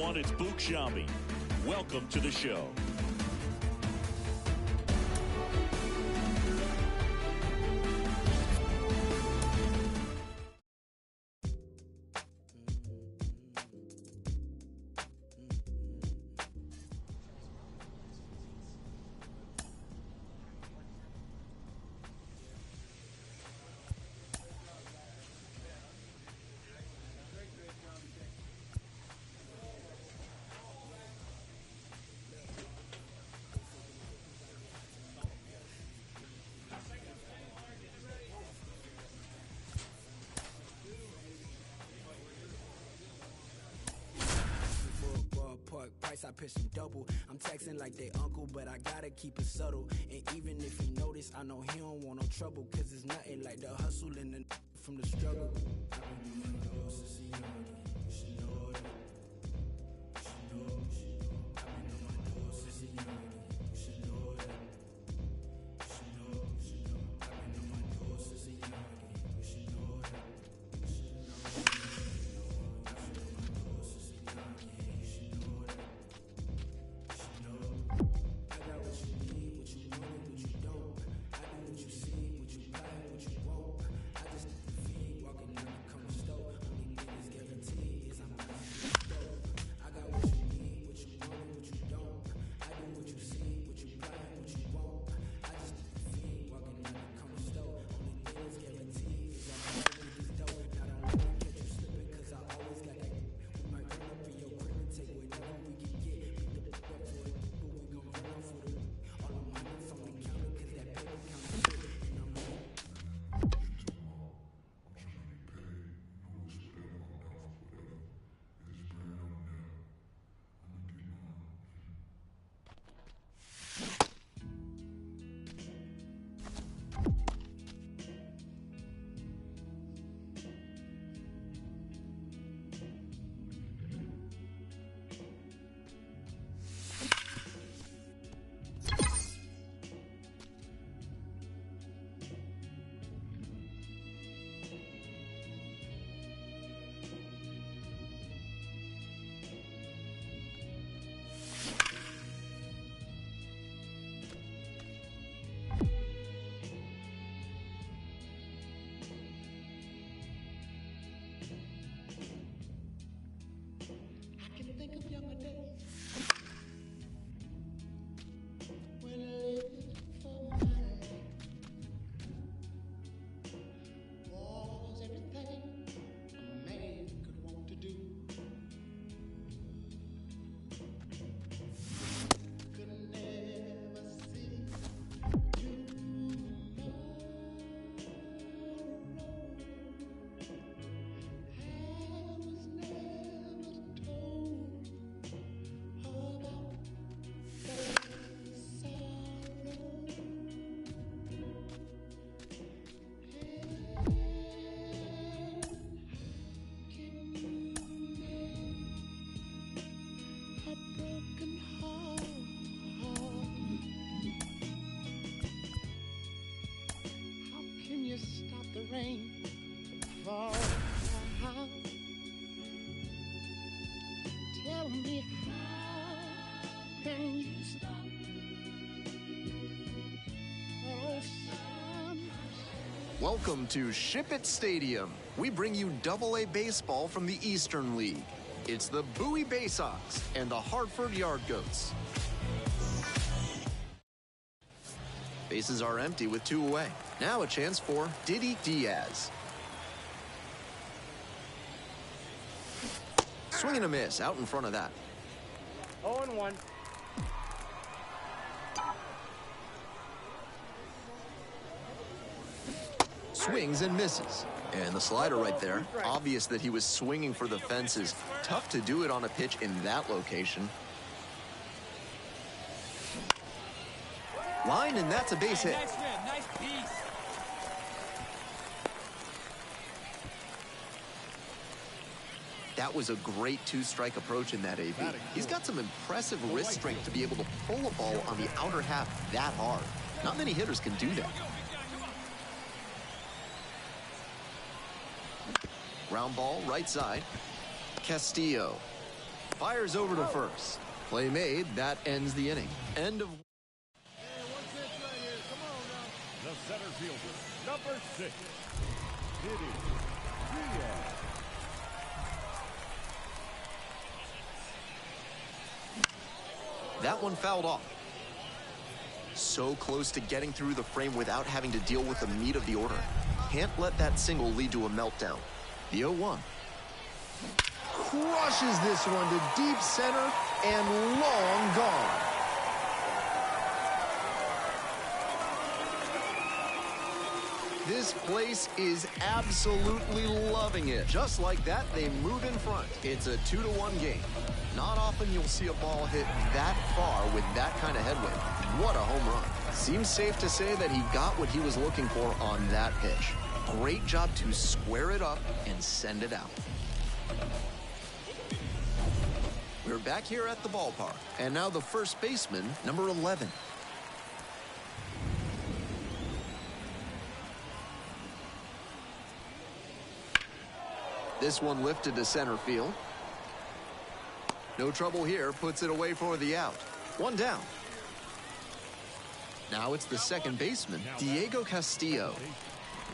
everyone. It's Boog Sciambi. Welcome to the show. I pitch him double. I'm texting like they uncle, but I gotta keep it subtle. And even if he notice, I know he don't want no trouble. Cause it's nothing like the hustle and the from the struggle. Rain fall down. Tell me how can you stop? Oh, son. Welcome to Ship It Stadium. We bring you Double-A baseball from the Eastern League. It's the Bowie Bay Sox and the Hartford Yard Goats. Bases are empty with 2 away. Now a chance for Didi Diaz. Swing and a miss out in front of that. 0-1. Swings and misses. And the slider right there. Obvious that he was swinging for the fences. Tough to do it on a pitch in that location. Line, and that's a base hit. Nice piece. That was a great 2-strike approach in that AB. He's got some impressive wrist strength to be able to pull a ball on the outer half that hard. Not many hitters can do that. Ground ball, right side. Castillo. Fires over to first. Play made. That ends the inning. End of... The center fielder, number 6, Didi Diaz. That one fouled off. So close to getting through the frame without having to deal with the meat of the order. Can't let that single lead to a meltdown. The 0-1. Crushes this one to deep center and long gone. This place is absolutely loving it. Just like that, they move in front. It's a 2-1 game. Not often you'll see a ball hit that far with that kind of headway. What a home run. Seems safe to say that he got what he was looking for on that pitch. Great job to square it up and send it out. We're back here at the ballpark. And now the first baseman, number 11. This one lifted to center field. No trouble here, puts it away for the out. One down. Now it's the second baseman, Diego Castillo.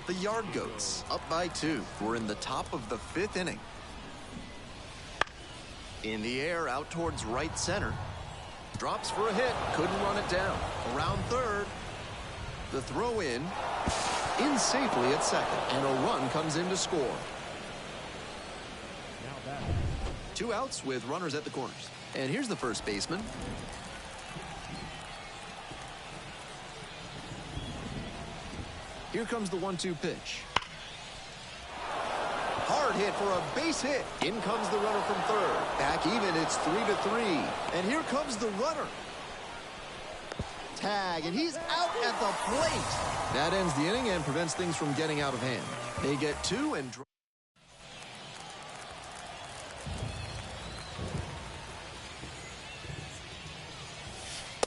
The Yard Goats, up by 2. We're in the top of the 5th inning. In the air, out towards right center. Drops for a hit, couldn't run it down. Around third. The throw in safely at second, and a run comes in to score. 2 outs with runners at the corners. And here's the first baseman. Here comes the 1-2 pitch. Hard hit for a base hit. In comes the runner from third. Back even, it's 3-3. And here comes the runner. Tag, and he's out at the plate. That ends the inning and prevents things from getting out of hand. They get 2 and...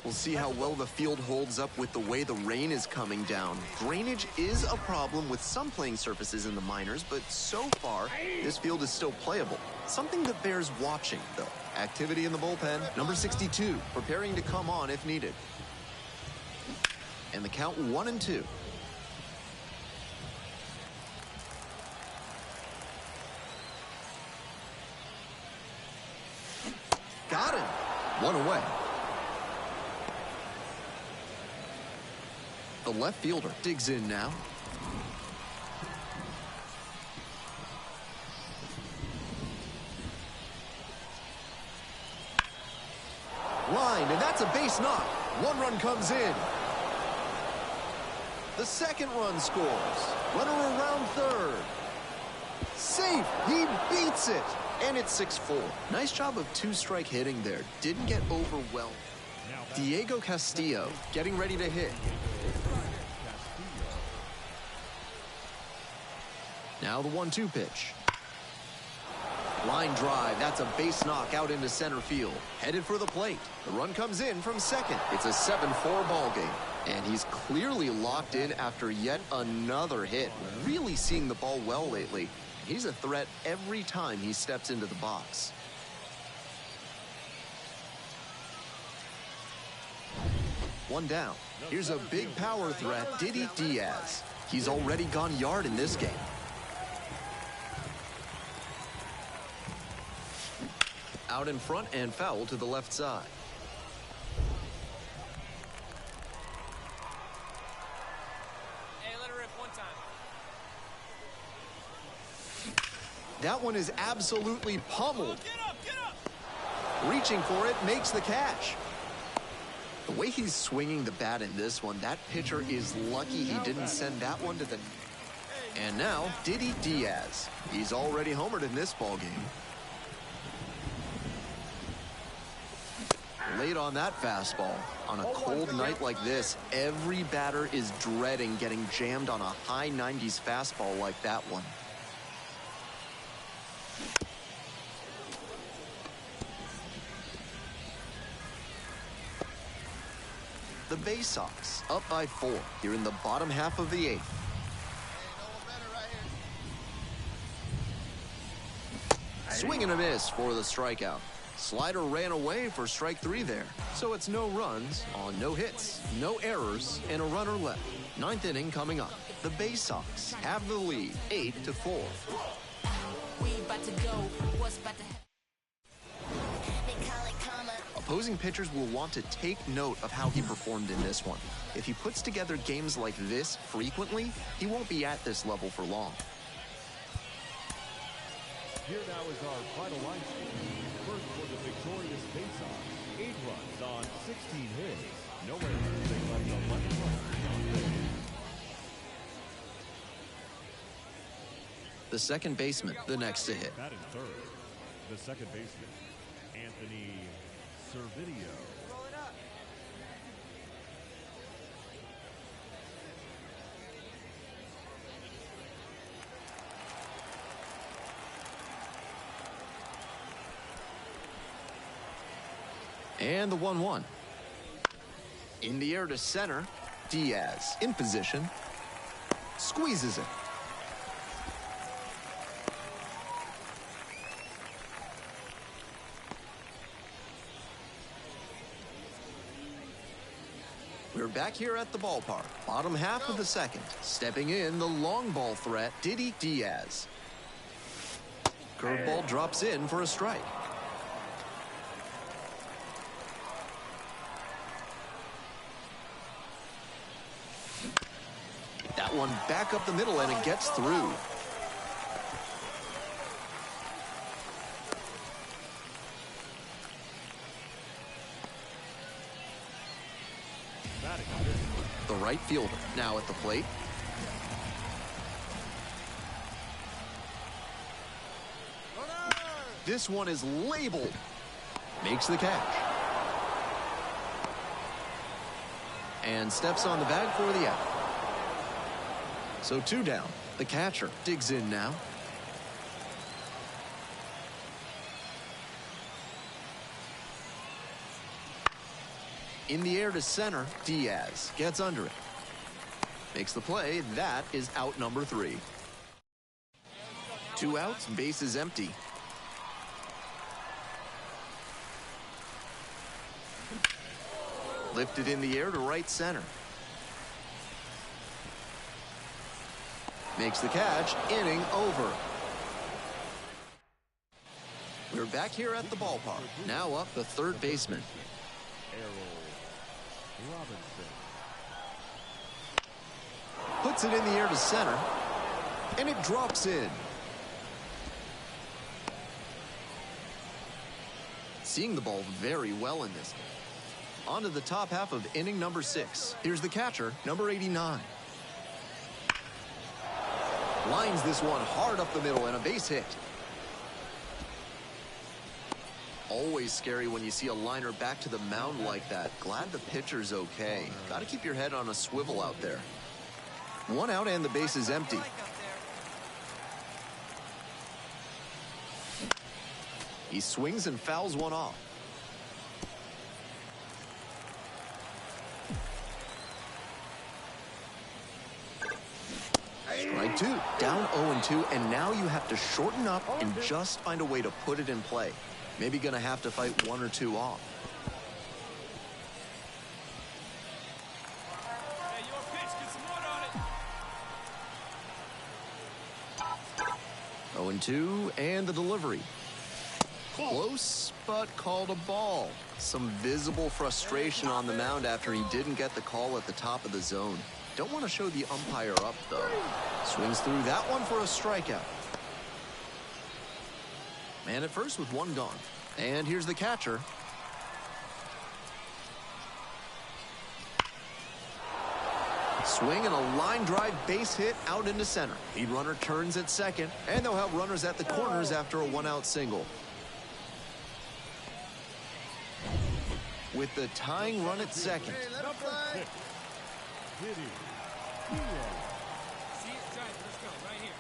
We'll see how well the field holds up with the way the rain is coming down. Drainage is a problem with some playing surfaces in the minors, but so far, this field is still playable. Something that bears watching, though. Activity in the bullpen. Number 62, preparing to come on if needed. And the count 1-2. Got him. 1 away. The left fielder digs in now. Line, and that's a base knock. 1 run comes in. The second run scores. Runner around third. Safe. He beats it. And it's 6-4. Nice job of 2-strike hitting there. Didn't get overwhelmed. Diego Castillo getting ready to hit. Now the 1-2 pitch. Line drive. That's a base knock out into center field. Headed for the plate. The run comes in from second. It's a 7-4 ball game. And he's clearly locked in after yet another hit. Really seeing the ball well lately. He's a threat every time he steps into the box. One down. Here's a big power threat, Didi Diaz. He's already gone yard in this game. Out in front and foul to the left side. Hey, let her rip one time. That one is absolutely pummeled. Get up, get up! Reaching for it, makes the catch. The way he's swinging the bat in this one, that pitcher is lucky he didn't send that one to the... And now, Didi Diaz. He's already homered in this ballgame. Late on that fastball. On a cold night like this, every batter is dreading getting jammed on a high 90s fastball like that one. The Bay Sox up by 4 here in the bottom half of the 8th. Swing and a miss for the strikeout. Slider ran away for strike 3 there. So it's no runs on no hits, no errors, and a runner left. Ninth inning coming up. The Bay Sox have the lead, 8-4. Opposing pitchers will want to take note of how he performed in this one. If he puts together games like this frequently, he won't be at this level for long. Here now is our final line score. First for the victorious Bay Sox. 8 runs on 16 hits. No errors. They left 11 runners on base. The second baseman, the next to hit. Batting third, the second baseman, Anthony Servideo. And the 1-1. In the air to center, Diaz in position, squeezes it. We're back here at the ballpark, bottom half of the second. Stepping in, the long ball threat, Didi Diaz. Curveball drops in for a strike. That one back up the middle, and it gets through. The right fielder now at the plate. This one is labeled. Makes the catch. And steps on the bag for the out. So 2 down. The catcher digs in now. In the air to center, Diaz gets under it. Makes the play. That is out number 3. 2 outs, bases empty. Lifted in the air to right center. Makes the catch. Inning over. We're back here at the ballpark. Now up the third baseman. Errol Robinson. Puts it in the air to center. And it drops in. Seeing the ball very well in this game. On to the top half of inning number 6. Here's the catcher, number 89. Lines this one hard up the middle and a base hit. Always scary when you see a liner back to the mound like that. Glad the pitcher's okay. Got to keep your head on a swivel out there. 1 out and the base is empty. He swings and fouls one off. Strike 2, down 0-2, and now you have to shorten up and just find a way to put it in play. Maybe gonna have to fight 1 or 2 off. Hey, your pitch, get some wood on it. 0-2, and the delivery. Close, but called a ball. Some visible frustration on the mound after he didn't get the call at the top of the zone. Don't want to show the umpire up, though. Swings through that one for a strikeout. Man at first with 1 gone. And here's the catcher. Swing and a line drive base hit out into center. Lead runner turns at second, and they'll have runners at the corners after a 1-out single. With the tying run at second. Number 6. Didi Diaz. See it, drive. Let's go, right here.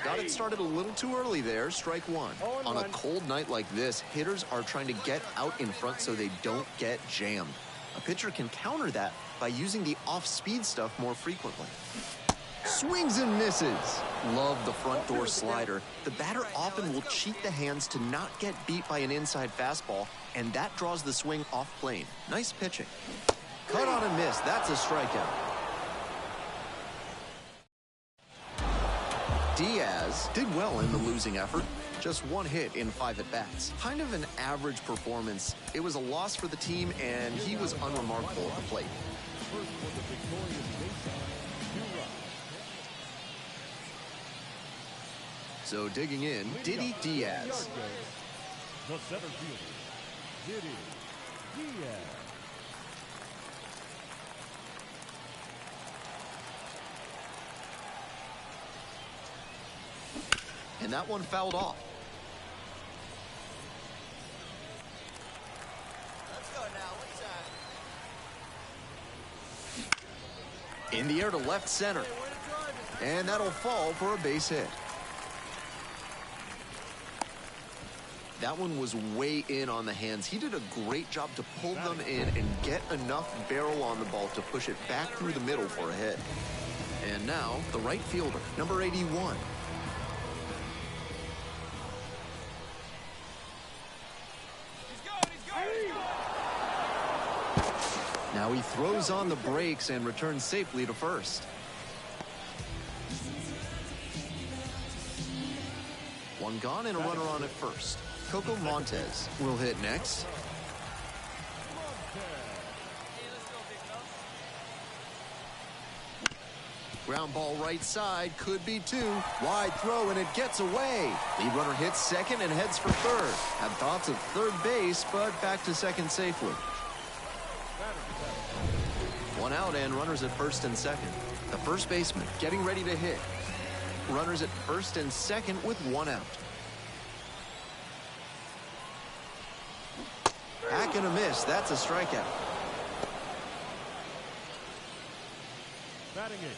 Got it started a little too early there. Strike 1. On a cold night like this, hitters are trying to get out in front so they don't get jammed. A pitcher can counter that by using the off-speed stuff more frequently. swings and misses. Love the front door slider. The batter often will cheat the hands to not get beat by an inside fastball, and that draws the swing off plane. Nice pitching. Cut on a miss. That's a strikeout. Diaz did well in the losing effort. Just one hit in 5 at-bats. Kind of an average performance. It was a loss for the team, and he was unremarkable at the plate. First for the victorious faceoff, 2 runs. So digging in, Diddy Diaz. Yard goes the center fielder, Diddy Diaz. And that one fouled off. Let's go now. What's that? In the air to left center. And that'll fall for a base hit. That one was way in on the hands. He did a great job to pull them in and get enough barrel on the ball to push it back through the middle for a hit. And now, the right fielder, number 81. Now he throws on the brakes and returns safely to first. One gone and a runner on at first. Coco Montes will hit next. Ground ball right side, could be 2. Wide throw and it gets away. Lead runner hits second and heads for third. Had thoughts of third base, but back to second safely. 1 out and runners at first and second. The first baseman getting ready to hit. Runners at first and second with 1 out. Back and a miss. That's a strikeout. Batting it.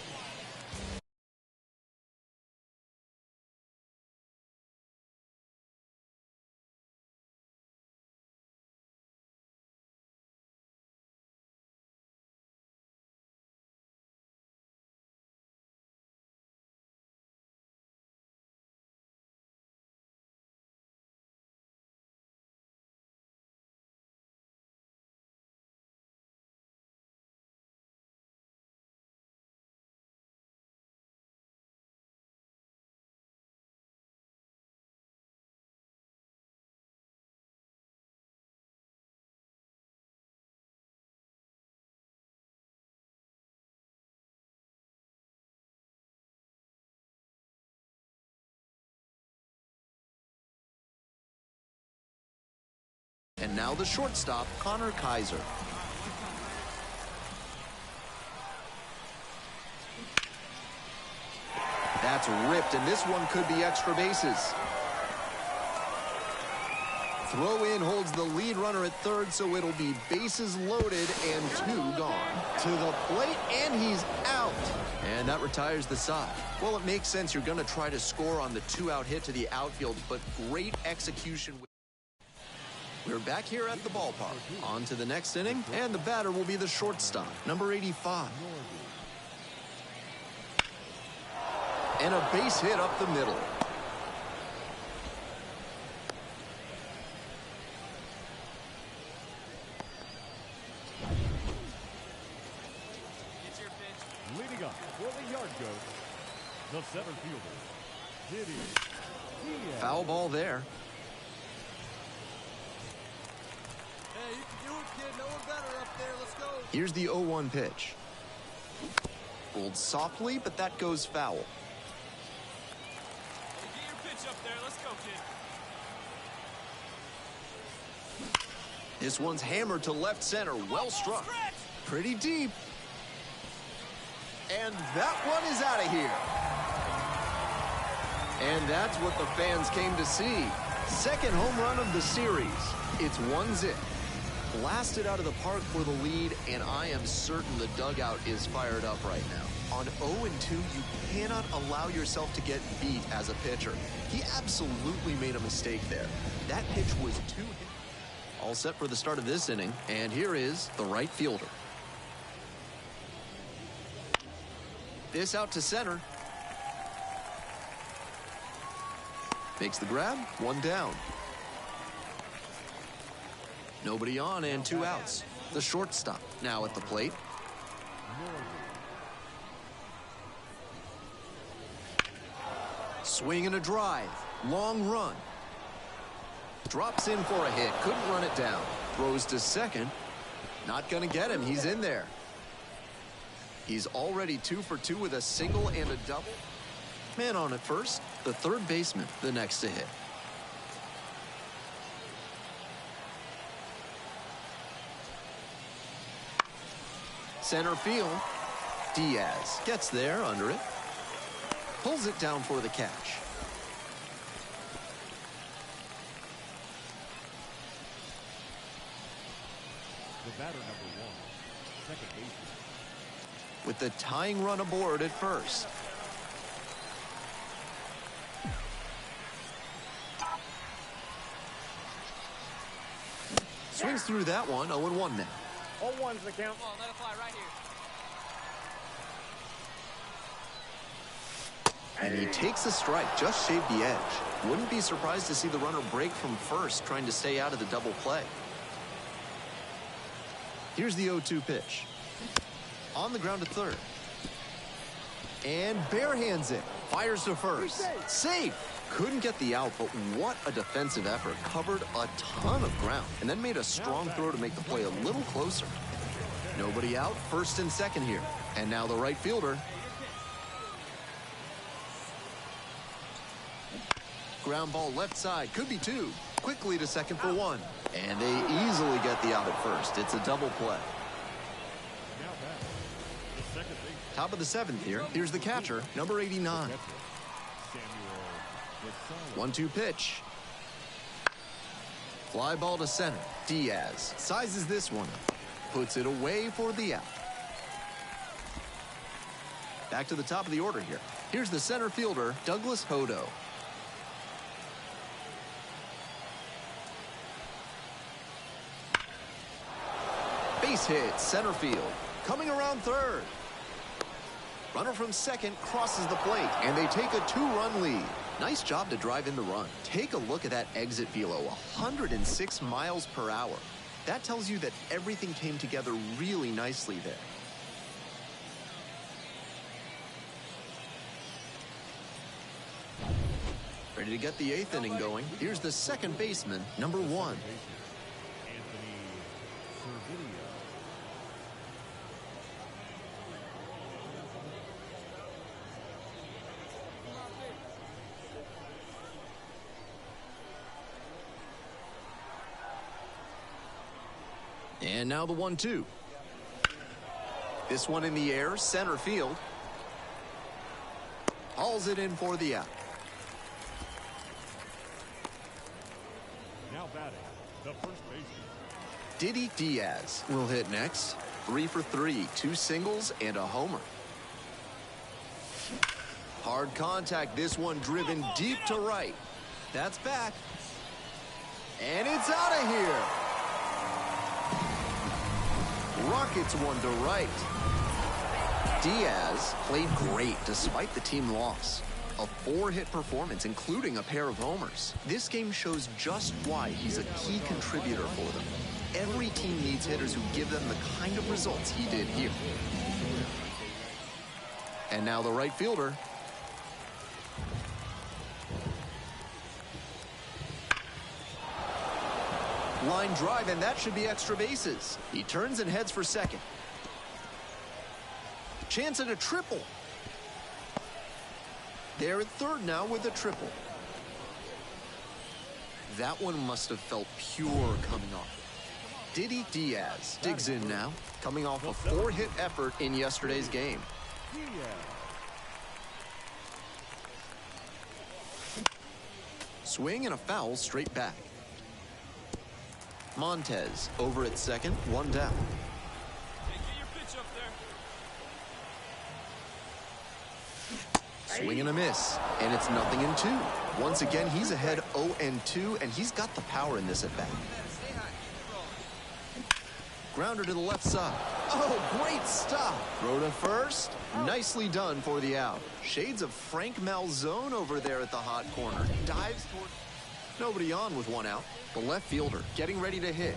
And now the shortstop, Connor Kaiser. That's ripped, and this one could be extra bases. Throw in holds the lead runner at third, so it'll be bases loaded and 2 gone. To the plate, and he's out. And that retires the side. Well, it makes sense. You're going to try to score on the 2-out hit to the outfield, but great execution. We're back here at the ballpark. On to the next inning, and the batter will be the shortstop, number 85. And a base hit up the middle. It's your pitch. Leading up for the yard goat, the center fielder, Diddy Diaz. Foul ball there. Hey, you can do it, kid. No one better up there. Let's go. Here's the 0-1 pitch. Rolled softly, but that goes foul. Hey, get your pitch up there. Let's go, kid. This one's hammered to left center. Well struck. Pretty deep. And that one is out of here. And that's what the fans came to see. Second home run of the series. It's 1-0. Blasted out of the park for the lead, and I am certain the dugout is fired up right now. On 0-2, you cannot allow yourself to get beat as a pitcher. He absolutely made a mistake there. That pitch was too hit. All set for the start of this inning, and here is the right fielder. This out to center. Makes the grab, one down. Nobody on and 2 outs. The shortstop now at the plate. Swing and a drive. Long run. Drops in for a hit. Couldn't run it down. Throws to second. Not going to get him. He's in there. He's already 2 for 2 with a single and a double. Man on at first. The third baseman, the next to hit. Center field. Diaz gets there under it. Pulls it down for the catch. The batter, number 1, second baseman. With the tying run aboard at first. Swings through that one, 0-1 now. 0-1's the count. Come on, let it fly right here. And he takes a strike, just shaved the edge. Wouldn't be surprised to see the runner break from first, trying to stay out of the double play. Here's the 0-2 pitch. On the ground at third. And barehands it. Fires to first. Safe. Couldn't get the out, but what a defensive effort. Covered a ton of ground and then made a strong throw to make the play a little closer. Nobody out, first and second here. And now the right fielder. Ground ball left side, could be 2. Quickly to second for 1. And they easily get the out at first. It's a double play. Now back. The second baseman. Top of the 7th here. Here's the catcher, number 89. Samuel Desai. 1-2 pitch. Fly ball to center. Diaz sizes this one up. Puts it away for the out. Back to the top of the order here. Here's the center fielder, Douglas Hodo. Base hit, center field. Coming around third. Runner from second crosses the plate, and they take a 2-run lead. Nice job to drive in the run. Take a look at that exit velo, 106 miles per hour. That tells you that everything came together really nicely there. Ready to get the 8th inning going. Here's the second baseman, number 1. Anthony Servideo. And now the 1-2. This one in the air, center field. Hauls it in for the out. Now batting, the first baseman. Diddy Diaz will hit next. 3 for 3, 2 singles and a homer. Hard contact, this one driven deep to right. That's back. And it's out of here. Rockets one to right. Diaz played great despite the team loss. A 4-hit performance, including a pair of homers. This game shows just why he's a key contributor for them. Every team needs hitters who give them the kind of results he did here. And now the right fielder. Line drive, and that should be extra bases. He turns and heads for second. Chance at a triple. They're at third now with a triple. That one must have felt pure coming off. Diddy Diaz digs in now, coming off a 4-hit effort in yesterday's game. Swing and a foul straight back. Montez over at second, 1 down. Hey, get your pitch up there. Swing and a miss, and it's 0-2. Once again, he's ahead 0-2, and he's got the power in this at bat. Stay high. Grounder to the left side. Oh, great stop. Throw to first, Nicely done for the out. Shades of Frank Malzone over there at the hot corner. Dives toward... Nobody on with one out. The left fielder getting ready to hit.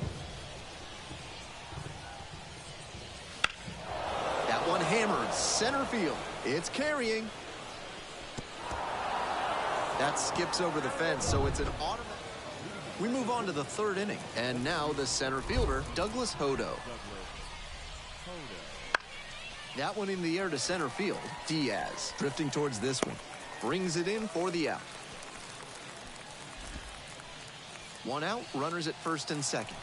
That one hammered center field. It's carrying. That skips over the fence, so it's an automatic. We move on to the third inning, and now the center fielder, Douglas Hodo. That one in the air to center field. Diaz drifting towards this one. Brings it in for the out. One out, runners at first and second.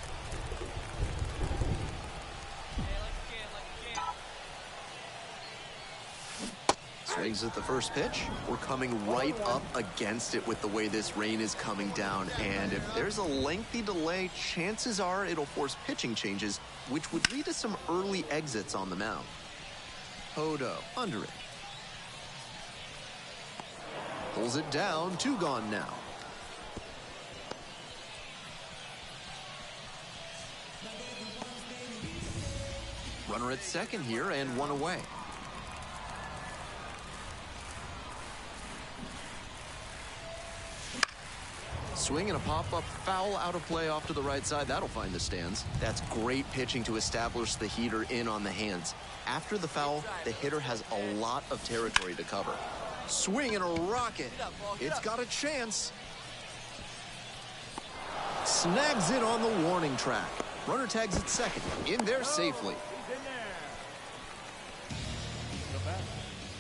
Swings at the first pitch. We're coming right up against it with the way this rain is coming down. And if there's a lengthy delay, chances are it'll force pitching changes, which would lead to some early exits on the mound. Hodo under it. Pulls it down, 2 gone now. Runner at second here and 1 away. Swing and a pop-up foul out of play off to the right side. That'll find the stands. That's great pitching to establish the heater in on the hands. After the foul, the hitter has a lot of territory to cover. Swing and a rocket. It's got a chance. Snags it on the warning track. Runner tags at second. In there safely.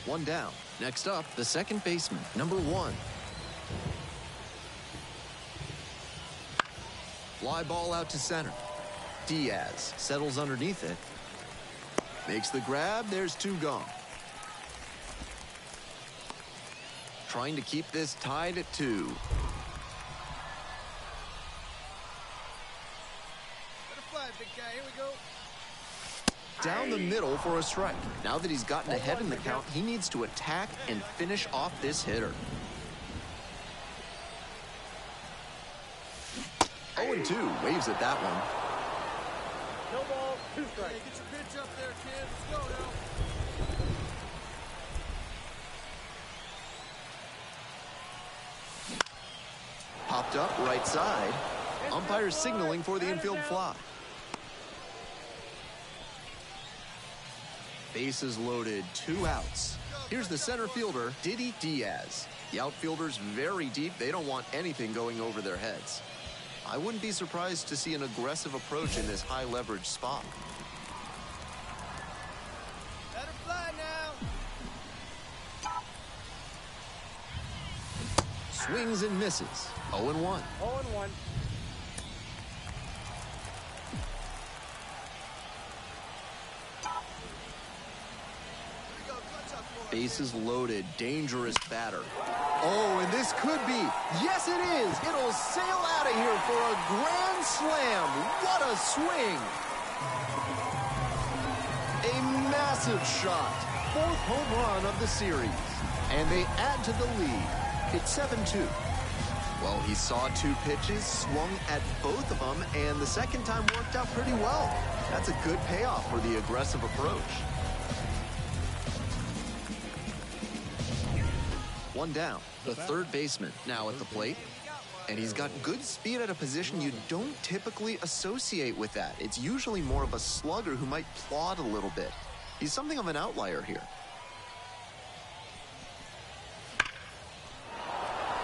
One down. Next up, the second baseman, number 1. Fly ball out to center. Diaz settles underneath it. Makes the grab. There's 2 gone. Trying to keep this tied at 2. Better fly, big guy. Here we go. Down the middle for a strike. Now that he's gotten ahead in the count, he needs to attack and finish off this hitter. 0-2, waves at that one. No ball, 2 strikes. Hey, get your pitch up there, kid. Let's go now. Popped up right side. Umpire signaling for the infield fly. Bases loaded, 2 outs. Here's the center fielder, Didi Diaz. The outfielders very deep. They don't want anything going over their heads. I wouldn't be surprised to see an aggressive approach in this high leverage spot. Let her fly now. Swings and misses. 0-1. 0-1. Bases loaded, dangerous batter. Oh, and this could be. Yes, it is. It'll sail out of here for a grand slam. What a swing. A massive shot. 4th home run of the series. And they add to the lead. It's 7-2. Well, he saw 2 pitches, swung at both of them, and the second time worked out pretty well. That's a good payoff for the aggressive approach. 1 down. The third baseman now at the plate. And he's got good speed at a position you don't typically associate with that. It's usually more of a slugger who might plod a little bit. He's something of an outlier here.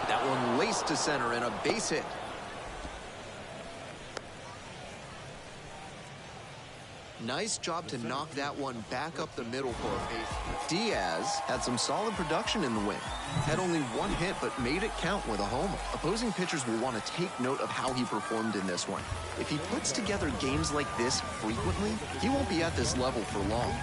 That one laced to center and a base hit. Nice job to knock that one back up the middle for a base. Diaz had some solid production in the win. Had only 1 hit, but made it count with a homer. Opposing pitchers will want to take note of how he performed in this one. If he puts together games like this frequently, he won't be at this level for long.